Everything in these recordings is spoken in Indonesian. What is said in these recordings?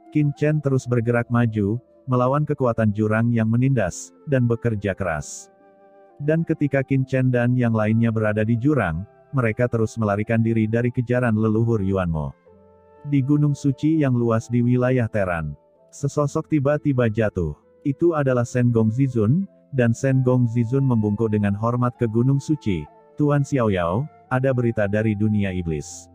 Qin Chen terus bergerak maju, melawan kekuatan jurang yang menindas, dan bekerja keras. Dan ketika Qin Chen dan yang lainnya berada di jurang, mereka terus melarikan diri dari kejaran leluhur Yuanmo. Di Gunung Suci yang luas di wilayah Teran, sesosok tiba-tiba jatuh. Itu adalah Shen Gongzizun, dan Shen Gongzizun membungkuk dengan hormat ke Gunung Suci. Tuan Xiaoyao, ada berita dari dunia iblis.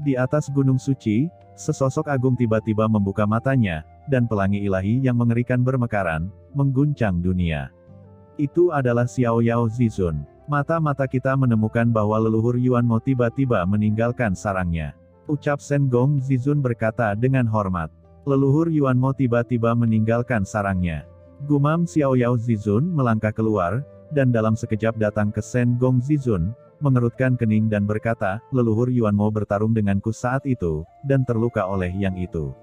Di atas Gunung Suci, sesosok agung tiba-tiba membuka matanya, dan pelangi ilahi yang mengerikan bermekaran, mengguncang dunia. Itu adalah Xiaoyao Zizun. Mata-mata kita menemukan bahwa leluhur Yuanmo tiba-tiba meninggalkan sarangnya. Ucap Shen Gongzizun berkata dengan hormat. Leluhur Yuanmo tiba-tiba meninggalkan sarangnya. Gumam Xiaoyao Zizun melangkah keluar, dan dalam sekejap datang ke Shen Gongzizun, mengerutkan kening dan berkata, leluhur Yuanmo bertarung denganku saat itu, dan terluka oleh yang itu.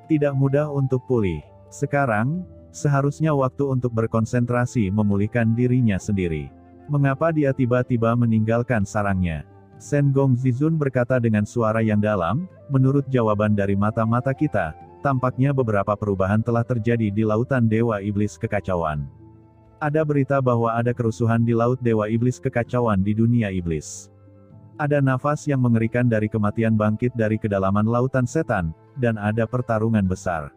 Tidak mudah untuk pulih. Sekarang, seharusnya waktu untuk berkonsentrasi memulihkan dirinya sendiri. Mengapa dia tiba-tiba meninggalkan sarangnya? Shen Gongzizun berkata dengan suara yang dalam, menurut jawaban dari mata-mata kita, tampaknya beberapa perubahan telah terjadi di lautan Dewa Iblis Kekacauan. Ada berita bahwa ada kerusuhan di Laut Dewa Iblis Kekacauan di dunia iblis. Ada nafas yang mengerikan dari kematian bangkit dari kedalaman lautan setan, dan ada pertarungan besar.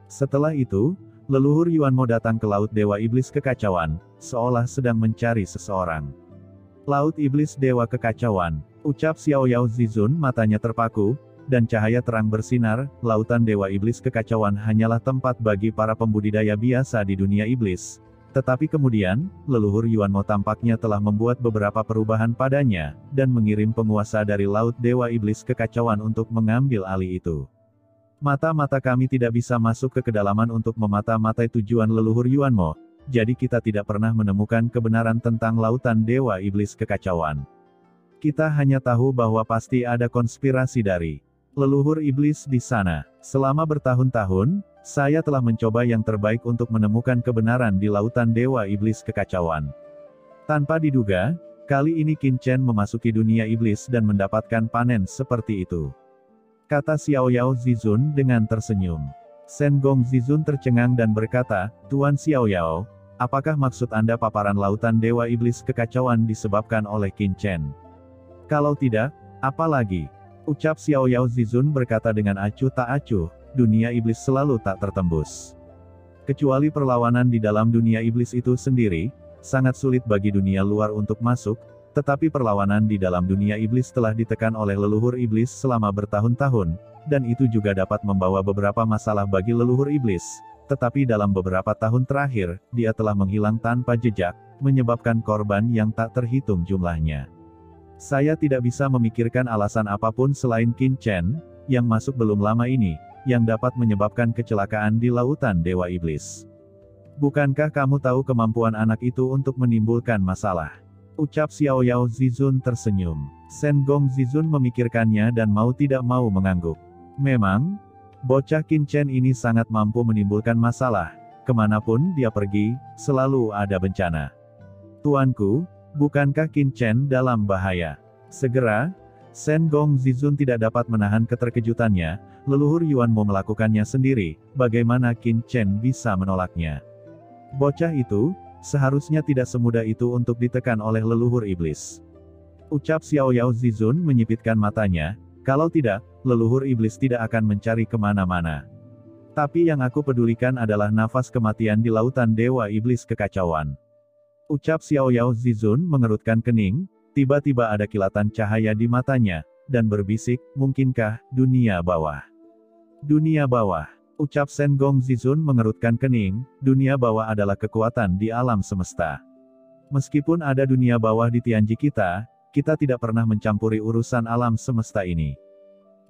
Setelah itu, leluhur Yuanmo datang ke Laut Dewa Iblis Kekacauan, seolah sedang mencari seseorang. Laut Iblis Dewa Kekacauan, ucap Xiaoyao Zizun, matanya terpaku, dan cahaya terang bersinar. Lautan Dewa Iblis Kekacauan hanyalah tempat bagi para pembudidaya biasa di dunia iblis. Tetapi kemudian, leluhur Yuanmo tampaknya telah membuat beberapa perubahan padanya, dan mengirim penguasa dari Laut Dewa Iblis Kekacauan untuk mengambil alih itu. Mata-mata kami tidak bisa masuk ke kedalaman untuk memata-matai tujuan leluhur Yuanmo, jadi kita tidak pernah menemukan kebenaran tentang Lautan Dewa Iblis Kekacauan. Kita hanya tahu bahwa pasti ada konspirasi dari leluhur iblis di sana. Selama bertahun-tahun, saya telah mencoba yang terbaik untuk menemukan kebenaran di Lautan Dewa Iblis Kekacauan. Tanpa diduga, kali ini Qin Chen memasuki dunia iblis dan mendapatkan panen seperti itu. Kata Xiaoyao Zizun dengan tersenyum. Shen Gongzizun tercengang dan berkata, Tuan Xiaoyao, apakah maksud Anda paparan Lautan Dewa Iblis Kekacauan disebabkan oleh Qin Chen? Kalau tidak, apa lagi? Ucap Xiaoyao Zizun berkata dengan acuh tak acuh, dunia iblis selalu tak tertembus. Kecuali perlawanan di dalam dunia iblis itu sendiri, sangat sulit bagi dunia luar untuk masuk, tetapi perlawanan di dalam dunia iblis telah ditekan oleh leluhur iblis selama bertahun-tahun, dan itu juga dapat membawa beberapa masalah bagi leluhur iblis, tetapi dalam beberapa tahun terakhir, dia telah menghilang tanpa jejak, menyebabkan korban yang tak terhitung jumlahnya. Saya tidak bisa memikirkan alasan apapun selain Qin Chen, yang masuk belum lama ini, yang dapat menyebabkan kecelakaan di Lautan Dewa Iblis. Bukankah kamu tahu kemampuan anak itu untuk menimbulkan masalah? Ucap Xiaoyao Zizun tersenyum. Shen Gongzizun memikirkannya dan mau tidak mau mengangguk. Memang, bocah Qin Chen ini sangat mampu menimbulkan masalah. Kemanapun dia pergi, selalu ada bencana. Tuanku, bukankah Qin Chen dalam bahaya? Segera, Shen Gongzizun tidak dapat menahan keterkejutannya, leluhur Yuanmo melakukannya sendiri, bagaimana Qin Chen bisa menolaknya? Bocah itu, seharusnya tidak semudah itu untuk ditekan oleh leluhur iblis. Ucap Xiaoyao Zizun menyipitkan matanya, kalau tidak, leluhur iblis tidak akan mencari kemana-mana. Tapi yang aku pedulikan adalah nafas kematian di Lautan Dewa Iblis Kekacauan. Ucap Xiaoyao Zizun mengerutkan kening, tiba-tiba ada kilatan cahaya di matanya, dan berbisik, mungkinkah, dunia bawah? Dunia bawah. Ucap Shen Gongzizun mengerutkan kening, dunia bawah adalah kekuatan di alam semesta. Meskipun ada dunia bawah di Tianji kita tidak pernah mencampuri urusan alam semesta ini.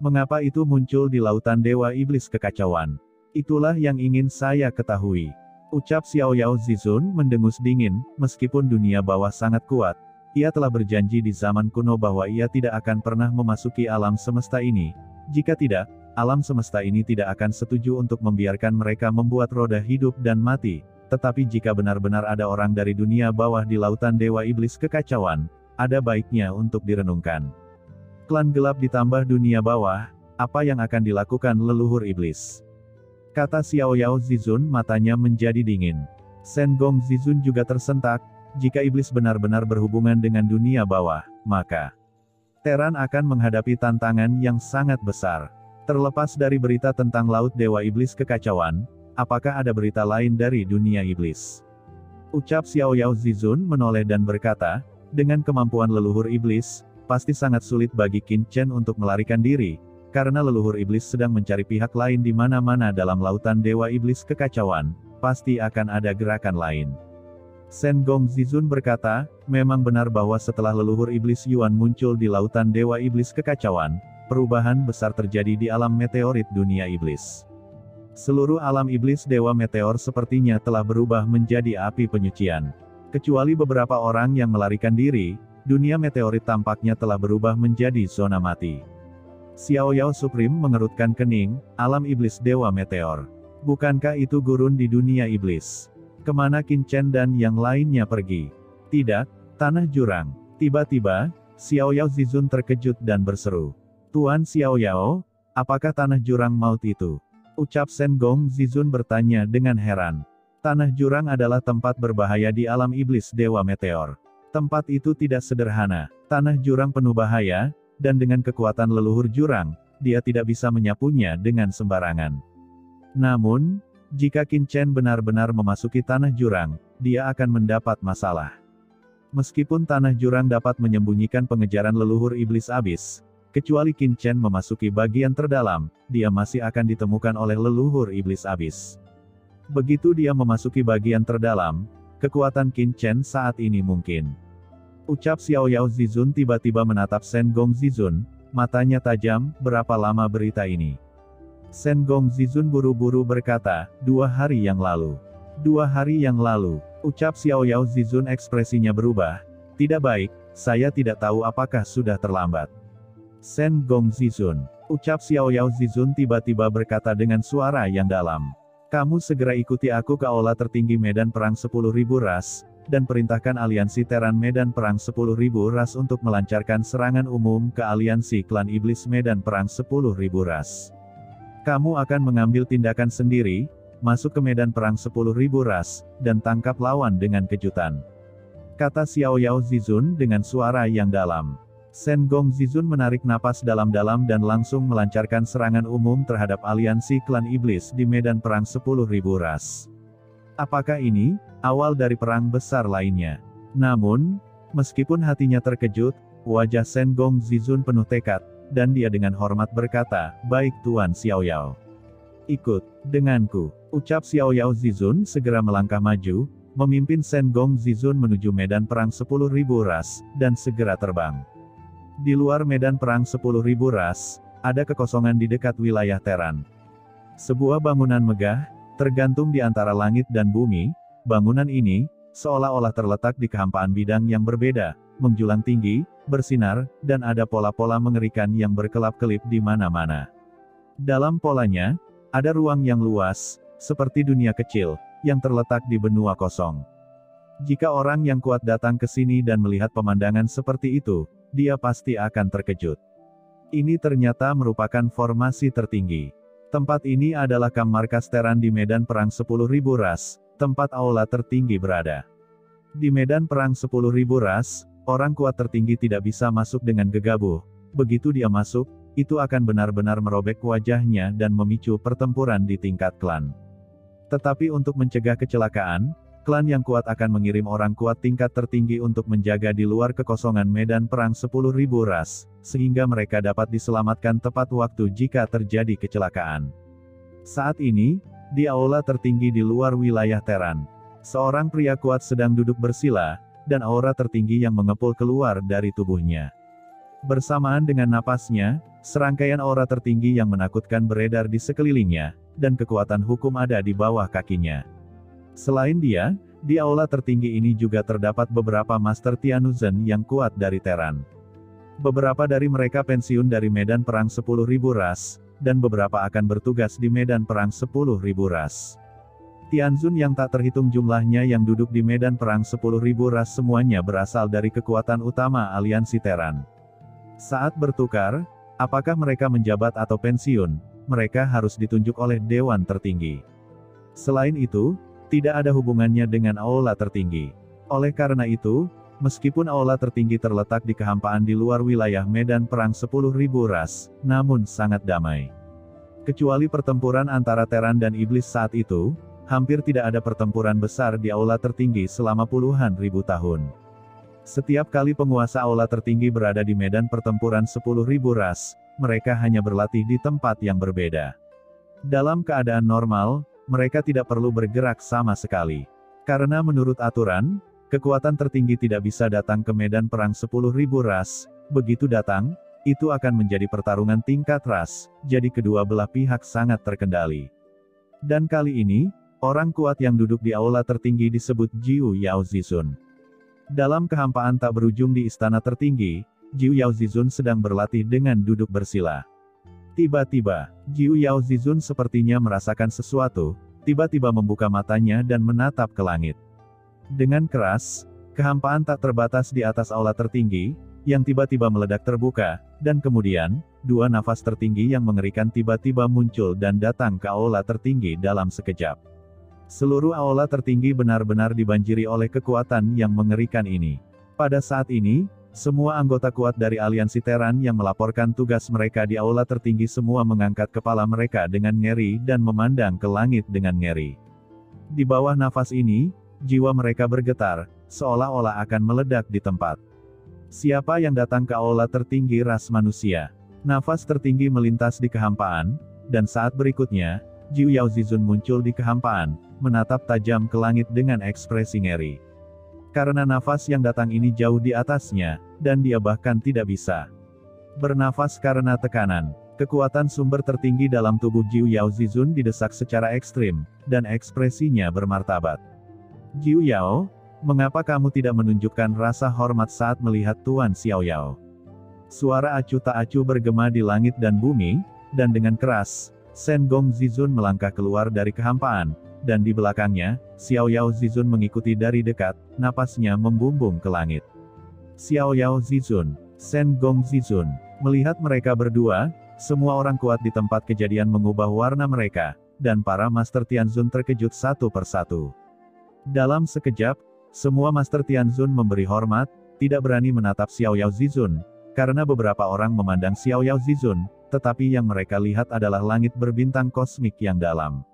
Mengapa itu muncul di Lautan Dewa Iblis Kekacauan? Itulah yang ingin saya ketahui. Ucap Xiaoyao Zizun mendengus dingin, meskipun dunia bawah sangat kuat, ia telah berjanji di zaman kuno bahwa ia tidak akan pernah memasuki alam semesta ini. Jika tidak, alam semesta ini tidak akan setuju untuk membiarkan mereka membuat roda hidup dan mati. Tetapi jika benar-benar ada orang dari dunia bawah di Lautan Dewa Iblis Kekacauan, ada baiknya untuk direnungkan. Klan gelap ditambah dunia bawah, apa yang akan dilakukan leluhur iblis? Kata Xiao Yao Zizun, matanya menjadi dingin. Shen Gong Zizun juga tersentak, jika iblis benar-benar berhubungan dengan dunia bawah, maka Terran akan menghadapi tantangan yang sangat besar. Terlepas dari berita tentang Laut Dewa Iblis Kekacauan, apakah ada berita lain dari dunia iblis? Ucap Xiao Yao Zizun menoleh dan berkata, dengan kemampuan leluhur iblis, pasti sangat sulit bagi Qin Chen untuk melarikan diri, karena leluhur iblis sedang mencari pihak lain di mana-mana dalam lautan Dewa Iblis Kekacauan, pasti akan ada gerakan lain. Shen Gong Zizun berkata, memang benar bahwa setelah leluhur iblis Yuan muncul di lautan Dewa Iblis Kekacauan, perubahan besar terjadi di alam meteorit dunia iblis. Seluruh alam iblis Dewa Meteor sepertinya telah berubah menjadi api penyucian. Kecuali beberapa orang yang melarikan diri, dunia meteorit tampaknya telah berubah menjadi zona mati. Xiao Yao Supreme mengerutkan kening, alam iblis Dewa Meteor. Bukankah itu gurun di dunia iblis? Kemana Qin Chen dan yang lainnya pergi? Tidak, tanah jurang. Tiba-tiba, Xiao Yao Zizun terkejut dan berseru. Tuan Xiao Yao, apakah tanah jurang maut itu? Ucap Shen Gong Zizun bertanya dengan heran. Tanah jurang adalah tempat berbahaya di alam iblis Dewa Meteor. Tempat itu tidak sederhana. Tanah jurang penuh bahaya, dan dengan kekuatan leluhur jurang, dia tidak bisa menyapunya dengan sembarangan. Namun, jika Qin Chen benar-benar memasuki tanah jurang, dia akan mendapat masalah. Meskipun tanah jurang dapat menyembunyikan pengejaran leluhur iblis abis, kecuali Qin Chen memasuki bagian terdalam, dia masih akan ditemukan oleh leluhur iblis abis. Begitu dia memasuki bagian terdalam, kekuatan Qin Chen saat ini mungkin. Ucap Xiao Yao Zizun tiba-tiba menatap Shen Gong Zizun, matanya tajam, berapa lama berita ini? Shen Gong Zizun buru-buru berkata, 2 hari yang lalu. 2 hari yang lalu, ucap Xiao Yao Zizun ekspresinya berubah. Tidak baik, saya tidak tahu apakah sudah terlambat. Shen Gong Zizun, ucap Xiao Yao Zizun tiba-tiba berkata dengan suara yang dalam. Kamu segera ikuti aku ke aula tertinggi medan perang 10.000 ras, dan perintahkan aliansi Terran medan perang 10.000 ras untuk melancarkan serangan umum ke aliansi klan iblis medan perang 10.000 ras. Kamu akan mengambil tindakan sendiri, masuk ke medan perang 10.000 ras, dan tangkap lawan dengan kejutan. Kata Xiao Yao Zizun dengan suara yang dalam. Shen Gong Zizun menarik napas dalam-dalam dan langsung melancarkan serangan umum terhadap aliansi klan iblis di medan perang 10.000 ras. Apakah ini awal dari perang besar lainnya? Namun, meskipun hatinya terkejut, wajah Shen Gong Zizun penuh tekad, dan dia dengan hormat berkata, baik Tuan Xiao Yao. Ikut denganku. Ucap Xiao Yao Zizun segera melangkah maju, memimpin Shen Gong Zizun menuju medan perang 10.000 ras, dan segera terbang. Di luar medan perang 10.000 ras, ada kekosongan di dekat wilayah Terran. Sebuah bangunan megah, tergantung di antara langit dan bumi. Bangunan ini, seolah-olah terletak di kehampaan bidang yang berbeda, menjulang tinggi, bersinar, dan ada pola-pola mengerikan yang berkelap-kelip di mana-mana. Dalam polanya, ada ruang yang luas, seperti dunia kecil, yang terletak di benua kosong. Jika orang yang kuat datang ke sini dan melihat pemandangan seperti itu, dia pasti akan terkejut. Ini ternyata merupakan formasi tertinggi. Tempat ini adalah kamp markas Terran di medan perang 10.000 ras, tempat aula tertinggi berada. Di medan perang 10.000 ras, orang kuat tertinggi tidak bisa masuk dengan gegabah. Begitu dia masuk, itu akan benar-benar merobek wajahnya dan memicu pertempuran di tingkat klan. Tetapi untuk mencegah kecelakaan, klan yang kuat akan mengirim orang kuat tingkat tertinggi untuk menjaga di luar kekosongan medan perang 10.000 ras, sehingga mereka dapat diselamatkan tepat waktu jika terjadi kecelakaan. Saat ini, di aula tertinggi di luar wilayah Terran, seorang pria kuat sedang duduk bersila, dan aura tertinggi yang mengepul keluar dari tubuhnya. Bersamaan dengan napasnya, serangkaian aura tertinggi yang menakutkan beredar di sekelilingnya, dan kekuatan hukum ada di bawah kakinya. Selain dia, di aula tertinggi ini juga terdapat beberapa Master Tianuzhen yang kuat dari Terran. Beberapa dari mereka pensiun dari medan perang 10.000 ras, dan beberapa akan bertugas di medan perang 10.000 ras. Tianzun yang tak terhitung jumlahnya yang duduk di medan perang 10.000 ras semuanya berasal dari kekuatan utama aliansi Terran. Saat bertukar, apakah mereka menjabat atau pensiun, mereka harus ditunjuk oleh Dewan Tertinggi. Selain itu, tidak ada hubungannya dengan aula tertinggi. Oleh karena itu, meskipun aula tertinggi terletak di kehampaan di luar wilayah medan perang 10.000 ras, namun sangat damai. Kecuali pertempuran antara Terran dan Iblis saat itu, hampir tidak ada pertempuran besar di aula tertinggi selama puluhan ribu tahun. Setiap kali penguasa aula tertinggi berada di medan pertempuran 10.000 ras, mereka hanya berlatih di tempat yang berbeda. Dalam keadaan normal, mereka tidak perlu bergerak sama sekali. Karena menurut aturan, kekuatan tertinggi tidak bisa datang ke medan perang 10.000 ras, begitu datang, itu akan menjadi pertarungan tingkat ras, jadi kedua belah pihak sangat terkendali. Dan kali ini, orang kuat yang duduk di aula tertinggi disebut Jiu Yao Zizun. Dalam kehampaan tak berujung di istana tertinggi, Jiu Yao Zizun sedang berlatih dengan duduk bersila. Tiba-tiba, Jiu Yao Zizun sepertinya merasakan sesuatu, tiba-tiba membuka matanya dan menatap ke langit. Dengan keras, kehampaan tak terbatas di atas aula tertinggi, yang tiba-tiba meledak terbuka, dan kemudian, dua nafas tertinggi yang mengerikan tiba-tiba muncul dan datang ke aula tertinggi dalam sekejap. Seluruh aula tertinggi benar-benar dibanjiri oleh kekuatan yang mengerikan ini. Pada saat ini, semua anggota kuat dari aliansi Terran yang melaporkan tugas mereka di aula tertinggi semua mengangkat kepala mereka dengan ngeri dan memandang ke langit dengan ngeri. Di bawah nafas ini, jiwa mereka bergetar, seolah-olah akan meledak di tempat. Siapa yang datang ke aula tertinggi ras manusia? Nafas tertinggi melintas di kehampaan, dan saat berikutnya, Jiu Yao Zizun muncul di kehampaan, menatap tajam ke langit dengan ekspresi ngeri. Karena nafas yang datang ini jauh di atasnya, dan dia bahkan tidak bisa bernafas karena tekanan. Kekuatan sumber tertinggi dalam tubuh Jiu Yao Zizun didesak secara ekstrim, dan ekspresinya bermartabat. Jiu Yao, mengapa kamu tidak menunjukkan rasa hormat saat melihat Tuan Xiao Yao? Suara acuh tak acuh bergema di langit dan bumi, dan dengan keras, Shen Gong Zizun melangkah keluar dari kehampaan, dan di belakangnya, Xiao Yao Zizun mengikuti dari dekat, napasnya membumbung ke langit. Xiao Yao Zizun, Shen Gong Zizun, melihat mereka berdua, semua orang kuat di tempat kejadian mengubah warna mereka, dan para Master Tianzun terkejut satu persatu. Dalam sekejap, semua Master Tianzun memberi hormat, tidak berani menatap Xiao Yao Zizun, karena beberapa orang memandang Xiao Yao Zizun, tetapi yang mereka lihat adalah langit berbintang kosmik yang dalam.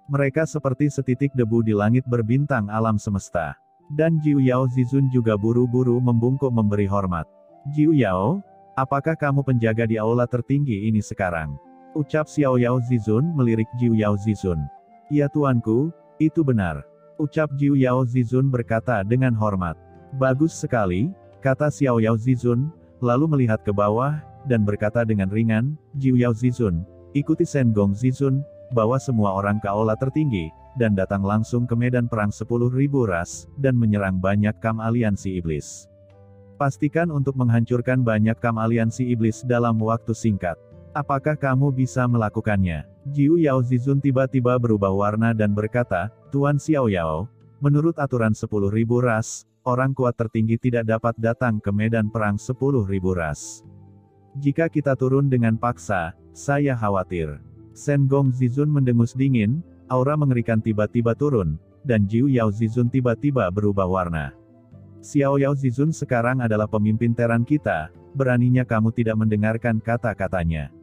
Mereka seperti setitik debu di langit berbintang alam semesta. Dan Jiu Yao Zizun juga buru-buru membungkuk memberi hormat. Jiu Yao, apakah kamu penjaga di aula tertinggi ini sekarang? Ucap Xiao Yao Zizun melirik Jiu Yao Zizun. Ya tuanku, itu benar. Ucap Jiu Yao Zizun berkata dengan hormat. Bagus sekali, kata Xiao Yao Zizun, lalu melihat ke bawah, dan berkata dengan ringan, Jiu Yao Zizun, ikuti Shen Gong Zizun, bawa semua orang ke aula tertinggi, dan datang langsung ke medan perang 10.000 ras, dan menyerang banyak kam aliansi iblis. Pastikan untuk menghancurkan banyak kam aliansi iblis dalam waktu singkat. Apakah kamu bisa melakukannya? Jiu Yao Zizun tiba-tiba berubah warna dan berkata, Tuan Xiao Yao, menurut aturan 10.000 ras, orang kuat tertinggi tidak dapat datang ke medan perang 10.000 ras. Jika kita turun dengan paksa, saya khawatir. Shen Gong Zizun mendengus dingin, aura mengerikan tiba-tiba turun, dan Jiu Yao Zizun tiba-tiba berubah warna. Xiao Yao Zizun sekarang adalah pemimpin Terran kita, beraninya kamu tidak mendengarkan kata-katanya.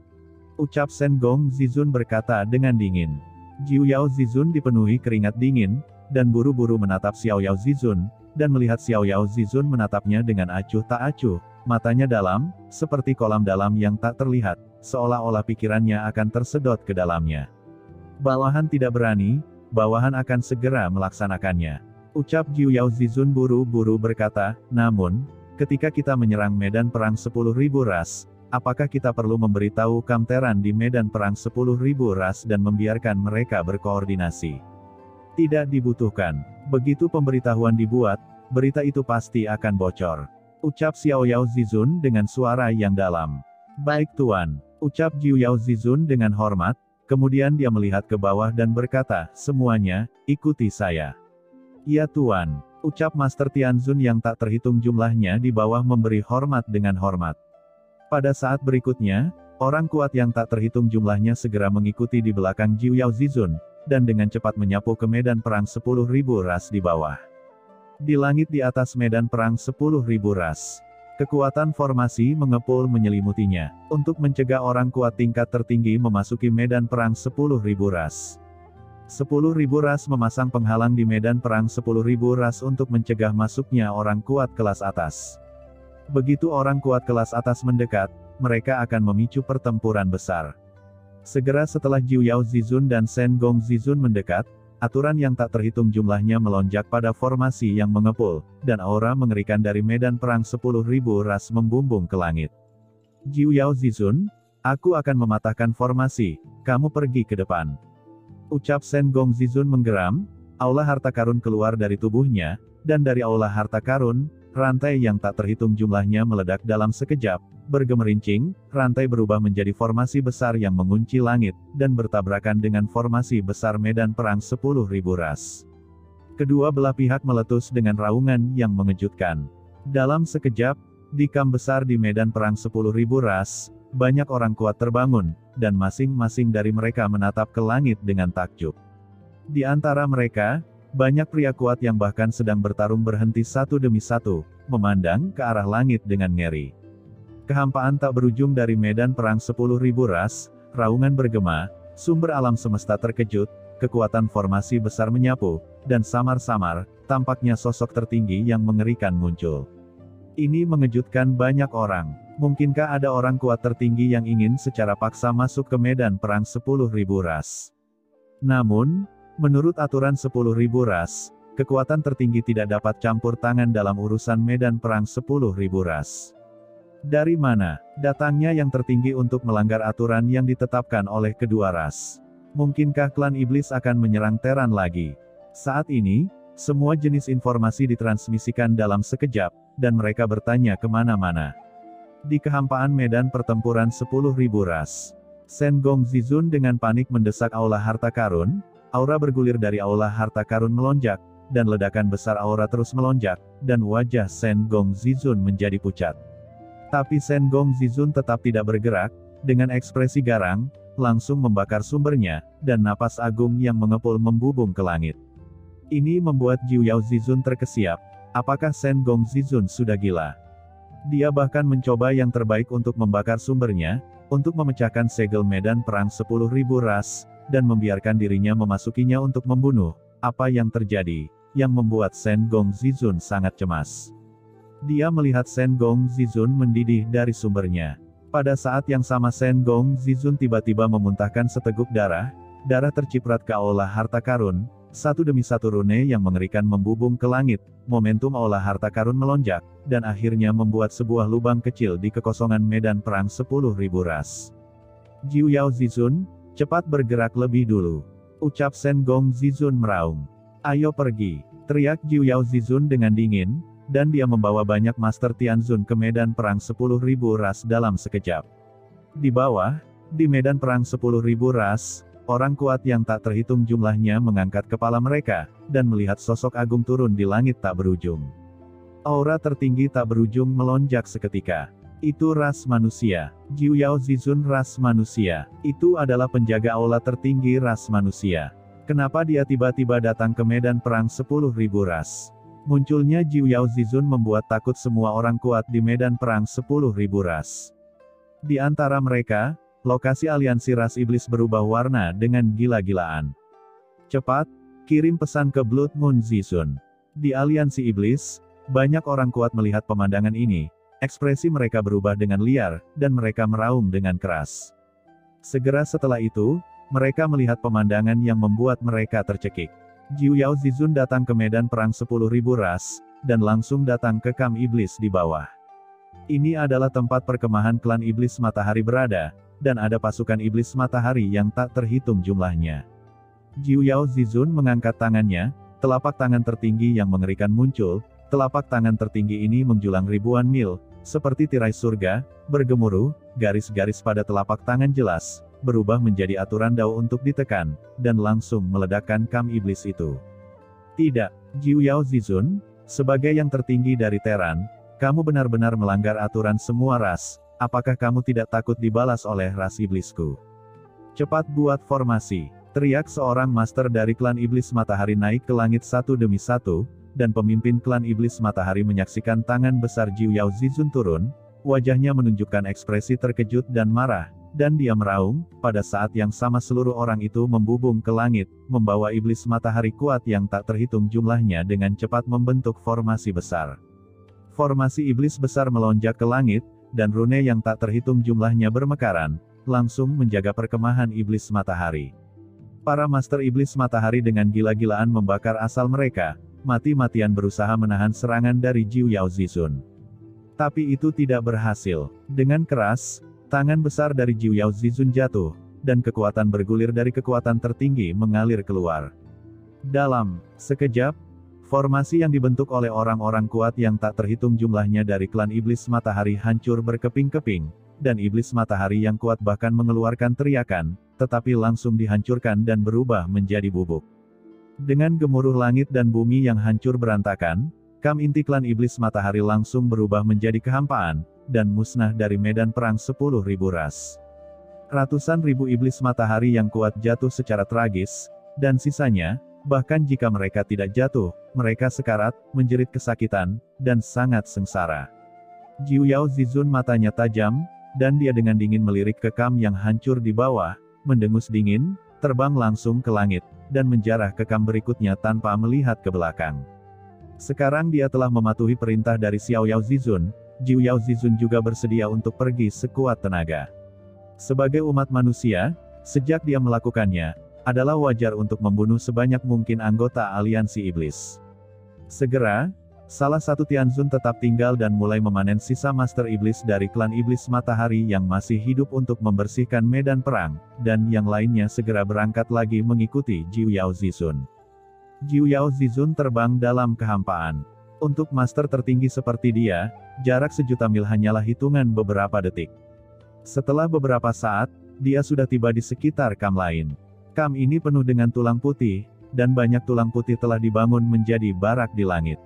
Ucap Shen Gong Zizun berkata dengan dingin. Jiu Yao Zizun dipenuhi keringat dingin, dan buru-buru menatap Xiao Yao Zizun, dan melihat Xiao Yao Zizun menatapnya dengan acuh tak acuh, matanya dalam, seperti kolam dalam yang tak terlihat, seolah-olah pikirannya akan tersedot ke dalamnya. Bawahan tidak berani, bawahan akan segera melaksanakannya. Ucap Jiu Yao Zizun buru-buru berkata, namun, ketika kita menyerang medan perang 10.000 ras, apakah kita perlu memberitahu kam Terran di medan perang 10.000 ras dan membiarkan mereka berkoordinasi? Tidak dibutuhkan. Begitu pemberitahuan dibuat, berita itu pasti akan bocor. Ucap Xiao Yao Zizun dengan suara yang dalam. Baik Tuan, ucap Jiu Yao Zizun dengan hormat, kemudian dia melihat ke bawah dan berkata, semuanya, ikuti saya. Ya Tuan, ucap Master Tianzun yang tak terhitung jumlahnya di bawah memberi hormat dengan hormat. Pada saat berikutnya, Orang kuat yang tak terhitung jumlahnya segera mengikuti di belakang Jiu Yao Zizun, dan dengan cepat menyapu ke medan perang 10.000 ras di bawah. Di langit di atas medan perang 10.000 ras. Kekuatan formasi mengepul menyelimutinya, untuk mencegah orang kuat tingkat tertinggi memasuki medan perang 10.000 ras. 10.000 ras memasang penghalang di medan perang 10.000 ras untuk mencegah masuknya orang kuat kelas atas. Begitu orang kuat kelas atas mendekat, mereka akan memicu pertempuran besar. Segera setelah Jiu Yao Zizun dan Shen Gong Zizun mendekat, aturan yang tak terhitung jumlahnya melonjak pada formasi yang mengepul, dan aura mengerikan dari medan perang 10.000 ras membumbung ke langit. Jiu Yao Zizun, aku akan mematahkan formasi, kamu pergi ke depan. Ucap Shen Gong Zizun menggeram, aula harta karun keluar dari tubuhnya, dan dari aula harta karun, rantai yang tak terhitung jumlahnya meledak dalam sekejap, bergemerincing, rantai berubah menjadi formasi besar yang mengunci langit, dan bertabrakan dengan formasi besar medan perang 10.000 ras. Kedua belah pihak meletus dengan raungan yang mengejutkan. Dalam sekejap, di kamp besar di medan perang 10.000 ras, banyak orang kuat terbangun, dan masing-masing dari mereka menatap ke langit dengan takjub. Di antara mereka, banyak pria kuat yang bahkan sedang bertarung berhenti satu demi satu, memandang ke arah langit dengan ngeri. Kehampaan tak berujung dari medan perang 10.000 ras, raungan bergema, sumber alam semesta terkejut, kekuatan formasi besar menyapu, dan samar-samar, tampaknya sosok tertinggi yang mengerikan muncul. Ini mengejutkan banyak orang. Mungkinkah ada orang kuat tertinggi yang ingin secara paksa masuk ke medan perang 10.000 ras? Namun, menurut aturan 10.000 ras, kekuatan tertinggi tidak dapat campur tangan dalam urusan medan perang 10.000 ras. Dari mana datangnya yang tertinggi untuk melanggar aturan yang ditetapkan oleh kedua ras? Mungkinkah klan iblis akan menyerang Teran lagi? Saat ini, semua jenis informasi ditransmisikan dalam sekejap, dan mereka bertanya kemana-mana. Di kehampaan medan pertempuran 10.000 ras, Shen Gong Zizun dengan panik mendesak aula harta karun, aura bergulir dari aula harta karun melonjak, dan ledakan besar aura terus melonjak, dan wajah Shen Gong Zizun menjadi pucat. Tapi Shen Gong Zizun tetap tidak bergerak, dengan ekspresi garang, langsung membakar sumbernya, dan napas agung yang mengepul membubung ke langit. Ini membuat Jiu Yao Zizun terkesiap, apakah Shen Gong Zizun sudah gila? Dia bahkan mencoba yang terbaik untuk membakar sumbernya, untuk memecahkan segel medan perang 10.000 ras, dan membiarkan dirinya memasukinya untuk membunuh. Apa yang terjadi, yang membuat Shen Gong Zizun sangat cemas. Dia melihat Shen Gong Zizun mendidih dari sumbernya. Pada saat yang sama Shen Gong Zizun tiba-tiba memuntahkan seteguk darah terciprat ke aula harta karun, satu demi satu rune yang mengerikan membubung ke langit, momentum aula harta karun melonjak, dan akhirnya membuat sebuah lubang kecil di kekosongan medan perang 10.000 ras. Jiu Yao Zizun, cepat bergerak lebih dulu. Ucap Shen Gong Zizun meraung. Ayo pergi, teriak Jiu Yao Zizun dengan dingin, dan dia membawa banyak Master Tianzun ke medan perang 10.000 ras dalam sekejap. Di bawah, di medan perang 10.000 ras, orang kuat yang tak terhitung jumlahnya mengangkat kepala mereka, dan melihat sosok agung turun di langit tak berujung. Aura tertinggi tak berujung melonjak seketika. Itu ras manusia. Jiu Yao Zizun ras manusia. Itu adalah penjaga aula tertinggi ras manusia. Kenapa dia tiba-tiba datang ke medan perang 10.000 ras? Munculnya Jiu Yao Zizun membuat takut semua orang kuat di medan perang 10.000 ras. Di antara mereka, lokasi aliansi ras iblis berubah warna dengan gila-gilaan. Cepat, kirim pesan ke Blood Moon Zizun. Di aliansi iblis, banyak orang kuat melihat pemandangan ini, ekspresi mereka berubah dengan liar, dan mereka meraung dengan keras. Segera setelah itu, mereka melihat pemandangan yang membuat mereka tercekik. Jiu Yao Zizun datang ke medan perang 10.000 ras, dan langsung datang ke kamp iblis di bawah. Ini adalah tempat perkemahan klan iblis matahari berada, dan ada pasukan iblis matahari yang tak terhitung jumlahnya. Jiu Yao Zizun mengangkat tangannya, telapak tangan tertinggi yang mengerikan muncul, telapak tangan tertinggi ini menjulang ribuan mil, seperti tirai surga, bergemuruh, garis-garis pada telapak tangan jelas, berubah menjadi aturan Dao untuk ditekan, dan langsung meledakkan kamp iblis itu. Tidak, Jiu Yao Zizun, sebagai yang tertinggi dari Teran, kamu benar-benar melanggar aturan semua ras, apakah kamu tidak takut dibalas oleh ras iblisku? Cepat buat formasi, teriak seorang master dari klan iblis matahari naik ke langit satu demi satu, dan pemimpin klan iblis matahari menyaksikan tangan besar Jiu Yao Zizun turun, wajahnya menunjukkan ekspresi terkejut dan marah, dan dia meraung. Pada saat yang sama seluruh orang itu membubung ke langit, membawa iblis matahari kuat yang tak terhitung jumlahnya dengan cepat membentuk formasi besar. Formasi iblis besar melonjak ke langit, dan rune yang tak terhitung jumlahnya bermekaran, langsung menjaga perkemahan iblis matahari. Para master iblis matahari dengan gila-gilaan membakar asal mereka, mati-matian berusaha menahan serangan dari Jiu Yao Zizun. Tapi itu tidak berhasil. Dengan keras, tangan besar dari Jiu Yao Zizun jatuh, dan kekuatan bergulir dari kekuatan tertinggi mengalir keluar. Dalam sekejap, formasi yang dibentuk oleh orang-orang kuat yang tak terhitung jumlahnya dari klan iblis matahari hancur berkeping-keping, dan iblis matahari yang kuat bahkan mengeluarkan teriakan, tetapi langsung dihancurkan dan berubah menjadi bubuk. Dengan gemuruh langit dan bumi yang hancur berantakan, kam inti klan iblis matahari langsung berubah menjadi kehampaan, dan musnah dari medan perang 10.000 ras. Ratusan ribu iblis matahari yang kuat jatuh secara tragis, dan sisanya, bahkan jika mereka tidak jatuh, mereka sekarat, menjerit kesakitan, dan sangat sengsara. Jiu Yao Zizun matanya tajam, dan dia dengan dingin melirik ke kam yang hancur di bawah, mendengus dingin, terbang langsung ke langit, dan menjarah ke kam berikutnya tanpa melihat ke belakang. Sekarang dia telah mematuhi perintah dari Xiao Yao Zizun, Jiu Yao Zizun juga bersedia untuk pergi sekuat tenaga. Sebagai umat manusia, sejak dia melakukannya, adalah wajar untuk membunuh sebanyak mungkin anggota aliansi iblis. Segera, salah satu Tianzun tetap tinggal dan mulai memanen sisa master iblis dari klan iblis matahari yang masih hidup untuk membersihkan medan perang, dan yang lainnya segera berangkat lagi mengikuti Jiu Yao Zizun. Jiu Yao Zizun terbang dalam kehampaan. Untuk master tertinggi seperti dia, jarak 1.000.000 mil hanyalah hitungan beberapa detik. Setelah beberapa saat, dia sudah tiba di sekitar kam lain. Kam ini penuh dengan tulang putih, dan banyak tulang putih telah dibangun menjadi barak di langit.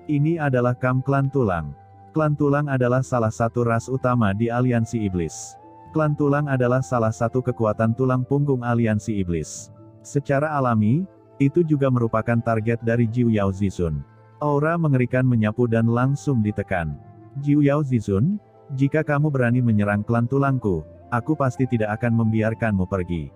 Ini adalah kam klan tulang. Klan tulang adalah salah satu ras utama di aliansi iblis. Klan tulang adalah salah satu kekuatan tulang punggung aliansi iblis. Secara alami, itu juga merupakan target dari Jiu Yao Zizun. Aura mengerikan menyapu dan langsung ditekan. Jiu Yao Zizun, jika kamu berani menyerang klan tulangku, aku pasti tidak akan membiarkanmu pergi.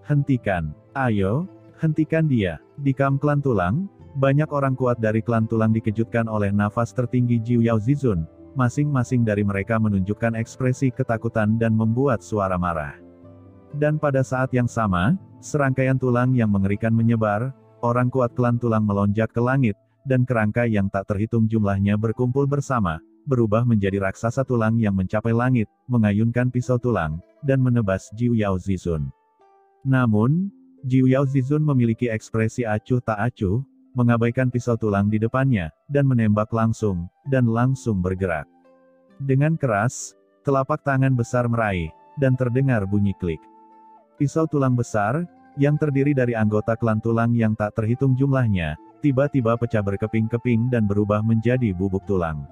Hentikan. Ayo, hentikan dia. Di kam klan tulang, banyak orang kuat dari klan tulang dikejutkan oleh nafas tertinggi Jiu Yao Zizun. Masing-masing dari mereka menunjukkan ekspresi ketakutan dan membuat suara marah. Dan pada saat yang sama, serangkaian tulang yang mengerikan menyebar, orang kuat klan tulang melonjak ke langit, dan kerangka yang tak terhitung jumlahnya berkumpul bersama, berubah menjadi raksasa tulang yang mencapai langit, mengayunkan pisau tulang, dan menebas Jiu Yao Zizun. Namun, Jiu Yao Zizun memiliki ekspresi acuh tak acuh, mengabaikan pisau tulang di depannya, dan menembak langsung, dan langsung bergerak. Dengan keras, telapak tangan besar meraih, dan terdengar bunyi klik. Pisau tulang besar, yang terdiri dari anggota klan tulang yang tak terhitung jumlahnya, tiba-tiba pecah berkeping-keping dan berubah menjadi bubuk tulang.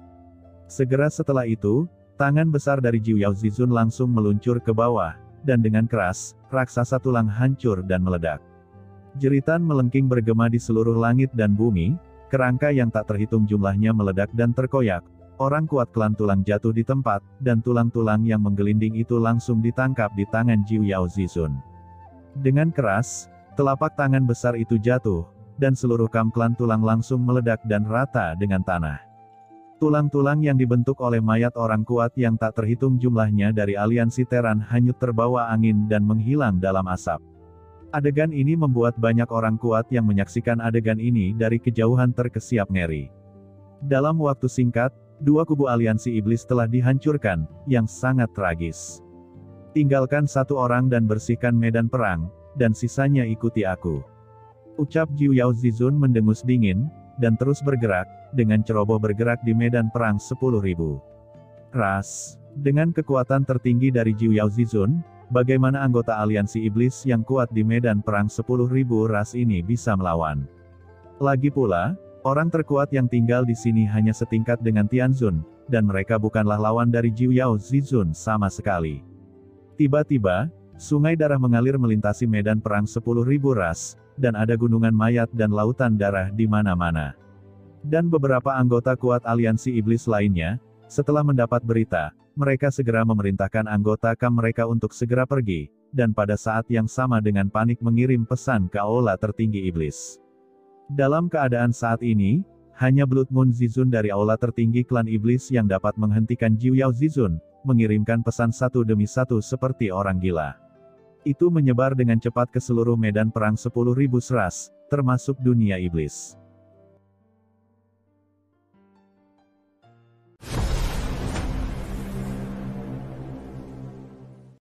Segera setelah itu, tangan besar dari Jiu Yao Zizun langsung meluncur ke bawah, dan dengan keras, raksasa tulang hancur dan meledak. Jeritan melengking bergema di seluruh langit dan bumi, kerangka yang tak terhitung jumlahnya meledak dan terkoyak, orang kuat klan tulang jatuh di tempat, dan tulang-tulang yang menggelinding itu langsung ditangkap di tangan Jiu Yao Zizun. Dengan keras, telapak tangan besar itu jatuh, dan seluruh kam klan tulang langsung meledak dan rata dengan tanah. Tulang-tulang yang dibentuk oleh mayat orang kuat yang tak terhitung jumlahnya dari aliansi Teran hanyut terbawa angin dan menghilang dalam asap. Adegan ini membuat banyak orang kuat yang menyaksikan adegan ini dari kejauhan terkesiap ngeri. Dalam waktu singkat, dua kubu aliansi iblis telah dihancurkan, yang sangat tragis. Tinggalkan satu orang dan bersihkan medan perang, dan sisanya ikuti aku. Ucap Jiu Yao Zizun mendengus dingin, dan terus bergerak, dengan ceroboh bergerak di medan perang 10.000 ras. Dengan kekuatan tertinggi dari Jiu Yao Zizun, bagaimana anggota aliansi iblis yang kuat di medan perang 10.000 ras ini bisa melawan? Lagi pula, Orang terkuat yang tinggal di sini hanya setingkat dengan Tianzun, dan mereka bukanlah lawan dari Jiuyao Zizun sama sekali. Tiba-tiba, sungai darah mengalir melintasi medan perang 10.000 ras, dan ada gunungan mayat dan lautan darah di mana-mana. Dan beberapa anggota kuat aliansi iblis lainnya, setelah mendapat berita, mereka segera memerintahkan anggota KAM mereka untuk segera pergi, dan pada saat yang sama dengan panik mengirim pesan ke aula tertinggi iblis. Dalam keadaan saat ini, hanya Blood Moon Zizun dari aula tertinggi klan iblis yang dapat menghentikan Jiuyao Zizun, mengirimkan pesan satu demi satu seperti orang gila. Itu menyebar dengan cepat ke seluruh medan perang 10.000 ras, termasuk dunia iblis.